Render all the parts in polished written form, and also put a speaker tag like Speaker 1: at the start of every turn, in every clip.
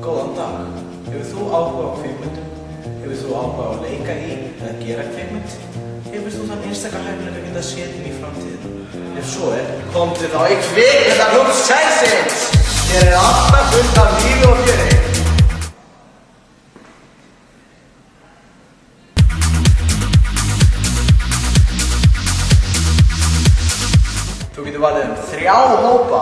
Speaker 1: Góðan dag. Hefur þú áhuga á kvikmyndum? Hefur þú áhuga á að leika í eða gera kvikmynd? Hefur þú þann einstakar hæfileika að geta séð inn í framtíðina? Ef svo komdu þá í Kvikmyndaklúbb Selsins! Hér alltaf fullt af lífi og fjöri. Þú getur valið 3 hópa.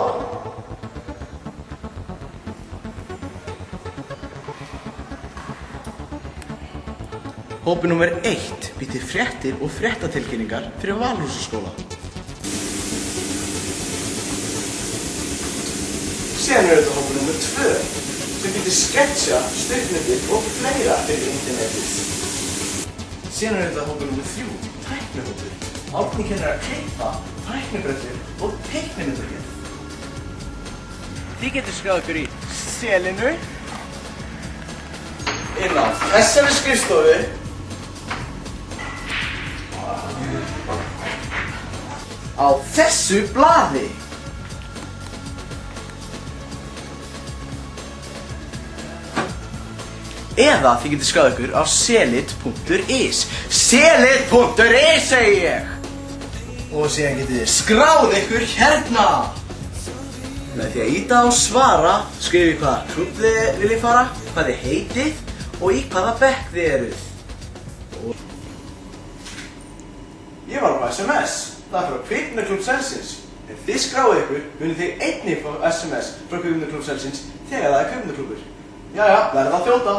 Speaker 1: Hópi númer 1 býr til fréttir og fréttatilkynningar fyrir Valhúsaskóla. Síðan þetta hópi númer 2 sem býr til sketsja, stuttmyndir og fleira fyrir internetið. Síðan þetta hópi númer 3, tæknihópur. Árni kennir að klippa, tæknibreyttir og teiknimyndagerð. Þið getur skráð ykkur í selinu, inn á þessari skrifstofu, á þessu blaði. Eða þið getur skráð ykkur á selit.is. Selit.is segi ég! Og síðan getið þið skráð ykkur hérna! Með því að íta á svara, skrifið hvaða klúbb þið viljið fara, hvað þið heitið og í hvaða bekk þið eruð. Ég var á SMS. Það er frá Kvikmyndaklúbb Selsins. Ef þið skráið ykkur, munið þið einnig fá SMS frá Kvikmyndaklúbb Selsins þegar það er kvikmyndaklúbbur. Jæja, verða að þjóta!